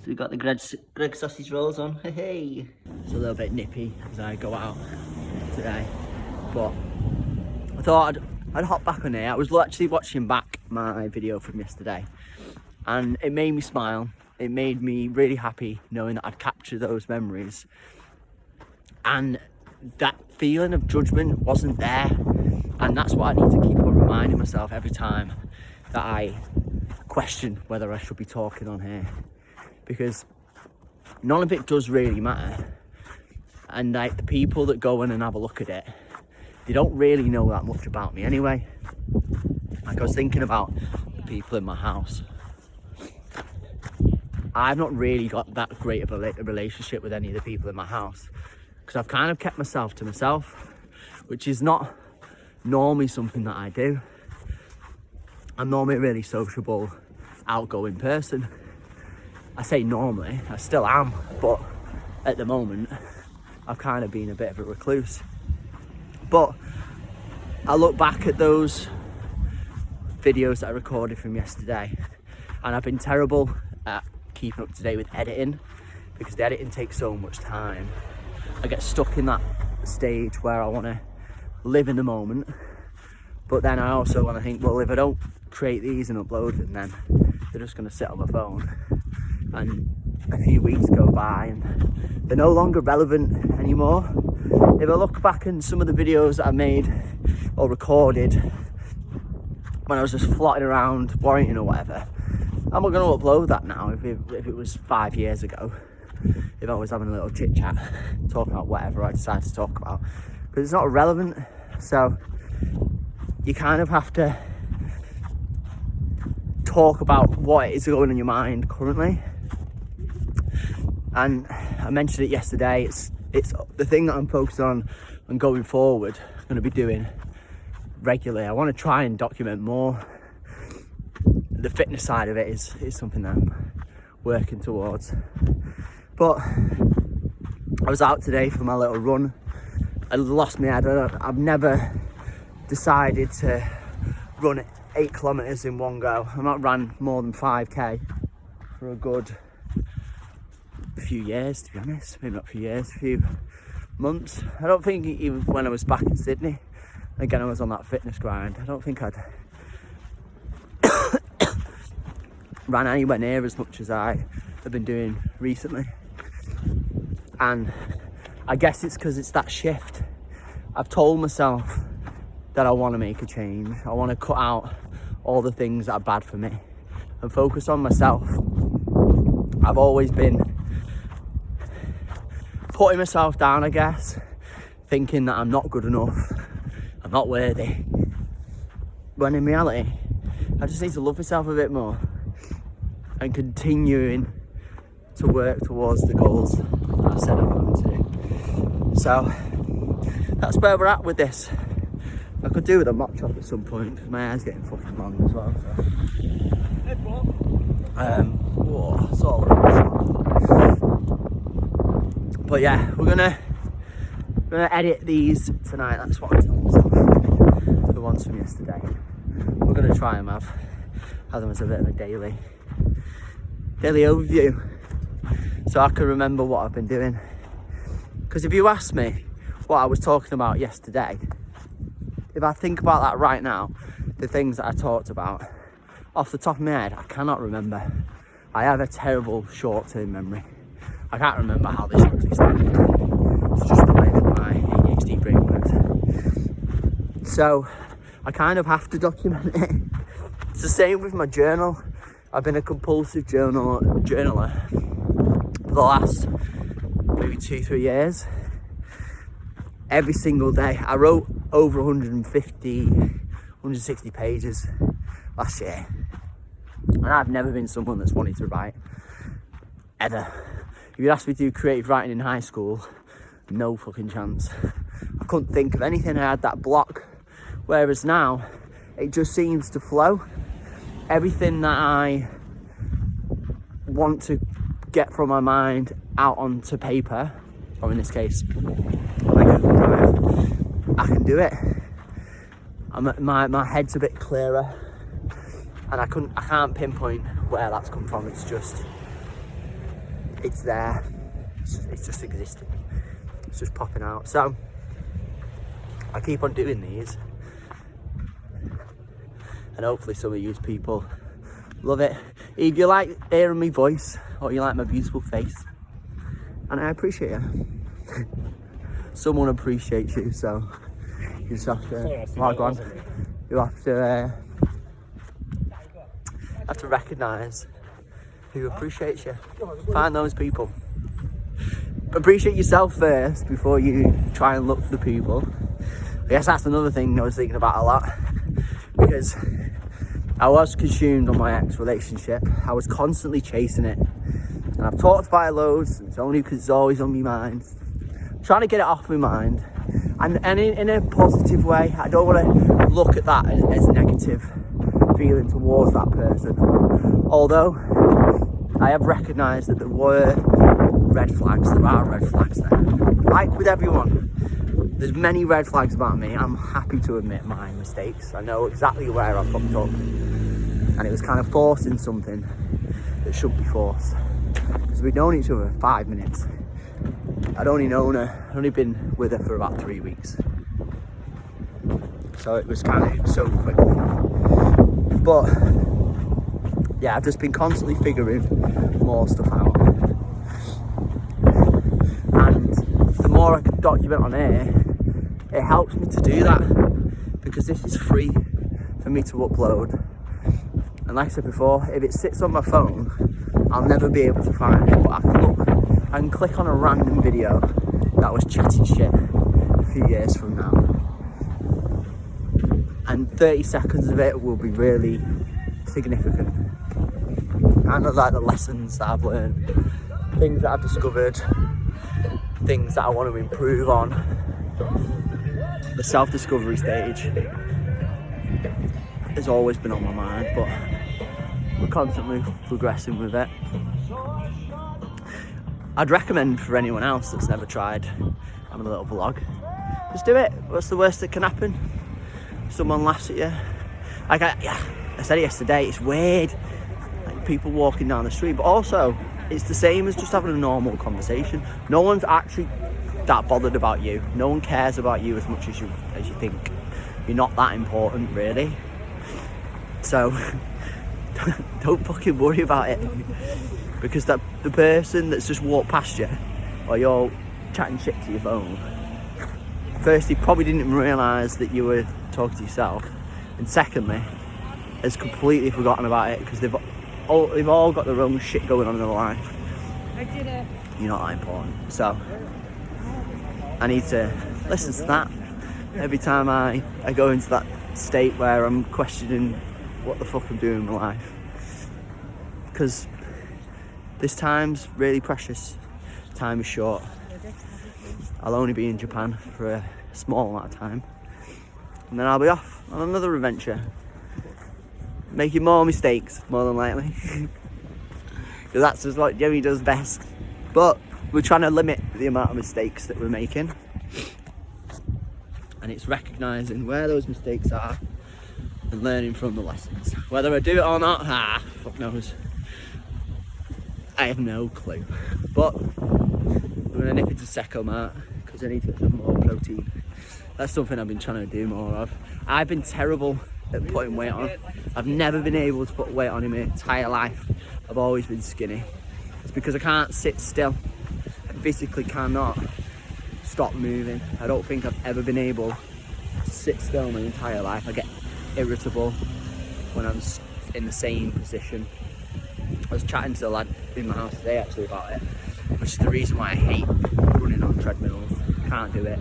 So we got the Greg sausage rolls on. Hey, it's a little bit nippy as I go out today, but I thought I'd hop back on here. I was actually watching back my video from yesterday, and it made me smile. It made me really happy knowing that I'd captured those memories, and that feeling of judgment wasn't there. And that's what I need to keep on reminding myself every time that I question whether I should be talking on here, because none of it does really matter. And like the people that go in and have a look at it, they don't really know that much about me anyway. Like I was thinking about the people in my house. I've not really got that great of a relationship with any of the people in my house, because I've kind of kept myself to myself, which is not normally something that I do. I'm normally a really sociable, outgoing person. I say normally, I still am, but at the moment I've kind of been a bit of a recluse. But I look back at those videos that I recorded from yesterday, and I've been terrible at keeping up to date with editing, because the editing takes so much time. I get stuck in that stage where I want to live in the moment, but then I also want to think, well, if I don't create these and upload them, then they're just going to sit on my phone, and a few weeks go by and they're no longer relevant anymore. If I look back in some of the videos that I made or recorded when I was just floating around Warrington or whatever, I'm not going to upload that now. If it was 5 years ago, if I was having a little chit chat talking about whatever I decided to talk about, because it's not relevant. So you kind of have to talk about what is going on in your mind currently. And I mentioned it yesterday, it's the thing that I'm focused on and going forward, I'm going to be doing regularly. I want to try and document more. The fitness side of it is something that I'm working towards. But I was out today for my little run. I lost my head. I've never decided to run 8 kilometers in one go. I've not ran more than 5k for a good few years, to be honest. Maybe not a few years, a few months. I don't think even when I was back in Sydney, again I was on that fitness grind, I don't think I'd ran anywhere near as much as I have been doing recently. And I guess it's because it's that shift. I've told myself that I want to make a change. I want to cut out all the things that are bad for me and focus on myself. I've always been putting myself down, I guess, thinking that I'm not good enough, I'm not worthy, when in reality I just need to love myself a bit more and continuing to work towards the goals that I said I'm going to do. So that's where we're at with this. I could do with a mock chop at some point because my hair's getting fucking long as well. So. It's all but yeah, we're gonna edit these tonight. That's what I'm telling myself. The ones from yesterday. We're gonna try and have them as a bit of a daily overview, so I can remember what I've been doing. Because if you ask me what I was talking about yesterday, if I think about that right now, the things that I talked about, off the top of my head, I cannot remember. I have a terrible short-term memory. I can't remember how this actually started. It's just the way that my ADHD brain works. So I kind of have to document it. It's the same with my journal. I've been a compulsive journaler for the last maybe 2-3 years. Every single day. I wrote over 160 pages last year. And I've never been someone that's wanted to write, ever. If you'd asked me to do creative writing in high school, no fucking chance. I couldn't think of anything, I had that block. Whereas now, it just seems to flow. Everything that I want to get from my mind out onto paper, or in this case, my Google Drive, I can do it. My head's a bit clearer, and I can't pinpoint where that's come from. It's just it's there. It's just existing. It's just popping out. So I keep on doing these, and hopefully some of you people love it. If you like hearing my voice, or you like my beautiful face, and I appreciate you. Someone appreciates you, so you just have to log on. You have to recognise who appreciates you. Find those people. Appreciate yourself first before you try and look for the people. I guess that's another thing I was thinking about a lot, because I was consumed on my ex relationship. I was constantly chasing it, and I've talked about it loads. It's only because it's always on my mind. I'm trying to get it off my mind, and in a positive way. I don't want to look at that as negative feeling towards that person. Although I have recognised that there were red flags. There are red flags there. Like with everyone, there's many red flags about me. I'm happy to admit my mistakes. I know exactly where I fucked up, and it was kind of forcing something that shouldn't be forced. Because we'd known each other 5 minutes. I'd only been with her for about 3 weeks. So it was kind of so quick. But yeah, I've just been constantly figuring more stuff out. And the more I can document on air, it helps me to do that, because this is free for me to upload. And like I said before, if it sits on my phone, I'll never be able to find it. But I can click on a random video that was chatting shit a few years from now, and 30 seconds of it will be really significant. I know, like, the lessons that I've learned, things that I've discovered, things that I want to improve on. The self-discovery stage has always been on my mind, but we're constantly progressing with it. I'd recommend for anyone else that's never tried having a little vlog, just do it. What's the worst that can happen? Someone laughs at you. Like I said it yesterday, it's weird, like people walking down the street, but also it's the same as just having a normal conversation. No one's actually that bothered about you. No one cares about you as much as you think. You're not that important, really. So don't fucking worry about it, because the person that's just walked past you, or you're chatting shit to your phone, firstly, probably didn't even realise that you were talking to yourself, and secondly, has completely forgotten about it, because they've all got their own shit going on in their life. I did it. You're not that important. So I need to listen to that every time I go into that state where I'm questioning what the fuck I'm doing in my life, because this time's really precious. Time is short. I'll only be in Japan for a small amount of time, and then I'll be off on another adventure, making more mistakes, more than likely, because that's just what Joey does best. But we're trying to limit the amount of mistakes that we're making, and it's recognising where those mistakes are and learning from the lessons. Whether I do it or not, fuck knows. I have no clue. But I'm gonna nip into Secomart because I need to get some more protein. That's something I've been trying to do more of. I've been terrible at putting weight on. I've never been able to put weight on in my entire life. I've always been skinny. It's because I can't sit still. I physically cannot stop moving. I don't think I've ever been able to sit still my entire life. I get irritable when I'm in the same position. I was chatting to a lad in my house today actually about it, which is the reason why I hate running on treadmills. I can't do it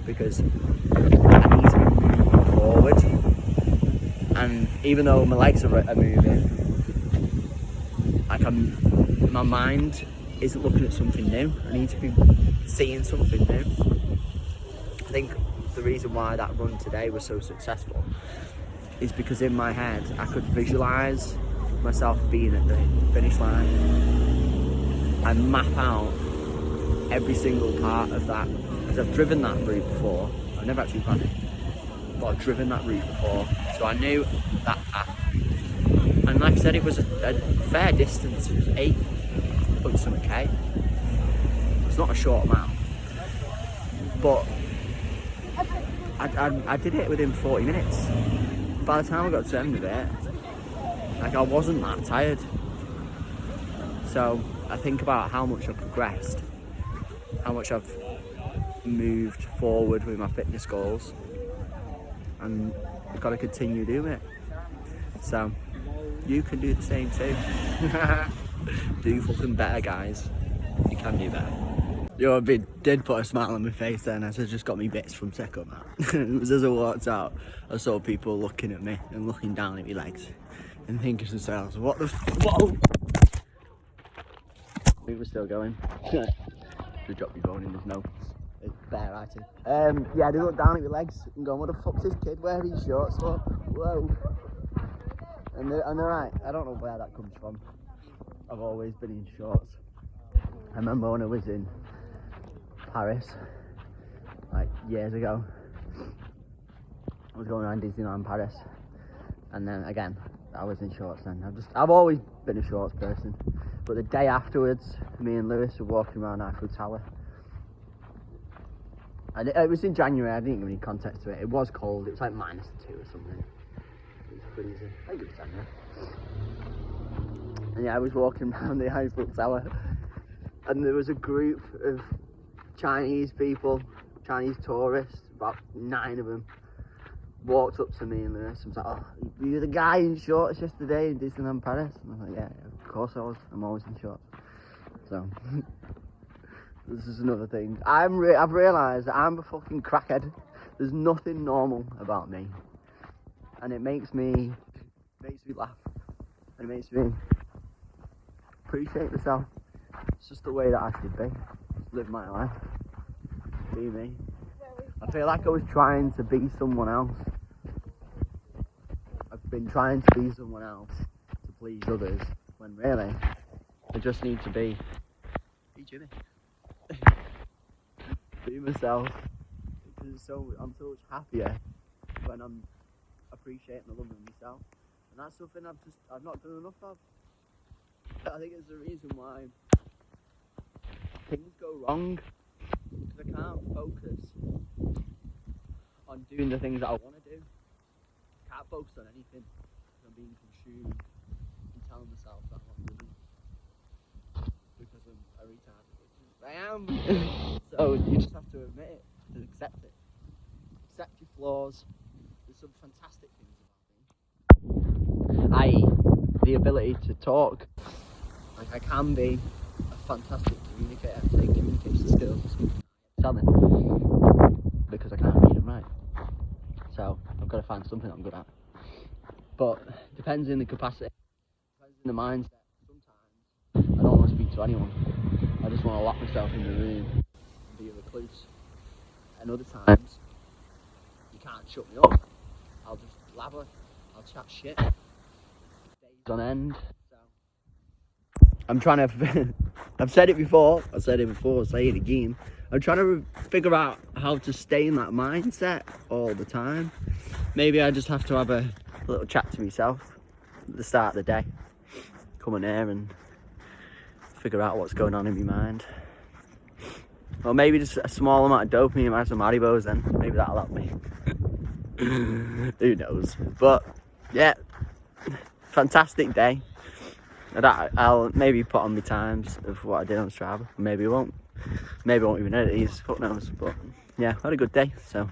because I need to be moving forward, and even though my legs are moving, like my mind isn't looking at something new. I need to be seeing something new. I think the reason why that run today was so successful is because in my head I could visualise myself being at the finish line and map out every single part of that, because I've driven that route before. I've never actually run it, but I've driven that route before, so I knew that path. And like I said, it was a fair distance. It was punch some K. It's not a short amount, but I did it within 40 minutes. By the time I got to the end of it, like, I wasn't that tired. So I think about how much I've progressed, how much I've moved forward with my fitness goals, and I've got to continue doing it. So you can do the same too. Do fucking better, guys. You can do better. Yo, did put a smile on my face then as I just got me bits from Second Mat. As I walked out, I saw people looking at me and looking down at my legs and thinking to themselves, what the whoa! We were still going. Just drop your phone in, there's no, it's bare writing. Yeah, they look down at your legs and going, what the fuck's this kid wearing shorts for? Whoa. And they're right, I don't know where that comes from. I've always been in shorts. I remember when I was in Paris, like years ago, I was going around Disneyland Paris, and then again, I was in shorts then. I've always been a shorts person, but the day afterwards, me and Lewis were walking around Eiffel Tower, and it was in January. I didn't give any context to it. It was cold, it was like -2 or something. It was freezing. I think it was January. And yeah, I was walking around the Eiffel Tower, and there was a group of Chinese people, Chinese tourists, about 9 of them, walked up to me and Lewis and was like, oh, were you the guy in shorts yesterday in Disneyland Paris? And I was like, yeah, of course I was. I'm always in shorts. So, this is another thing. I've realised that I'm a fucking crackhead. There's nothing normal about me. And it makes me laugh. And it makes me appreciate myself. It's just the way that I should be. Just live my life. Be me. I feel like I was trying to be someone else. I've been trying to be someone else to please others, when really I just need to be Jimmy. Be myself. Because I'm so much happier when I'm appreciating and loving myself. And that's something I've not done enough of. I think it's the reason why things go wrong, because I can't focus on doing the things that I want to do. I can't focus on anything because I'm being consumed and telling myself that I'm not good enough because I'm a retard, which I am. So you just have to admit it and accept it. Accept your flaws. There's some fantastic things about me, i.e. the ability to talk. Like, I can be a fantastic communicator. I take communication skills as something I'm selling because I can't read and write. So I've got to find something I'm good at. But it depends in the capacity, depends in the mindset. Sometimes I don't want to speak to anyone. I just want to lock myself in the room and be a recluse. And other times you can't shut me up. I'll just blabber. I'll chat shit. Days on end. I'm trying to, I've said it before, I'll say it again. I'm trying to figure out how to stay in that mindset all the time. Maybe I just have to have a little chat to myself at the start of the day. Come on here and figure out what's going on in my mind. Or maybe just a small amount of dopamine and some Haribos then. Maybe that'll help me. Who knows? But yeah, fantastic day. I'll maybe put on my times of what I did on Strava. Maybe I won't. Maybe I won't even edit these. Who knows? But yeah, I had a good day. So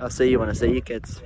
I'll see you when I see you, kids.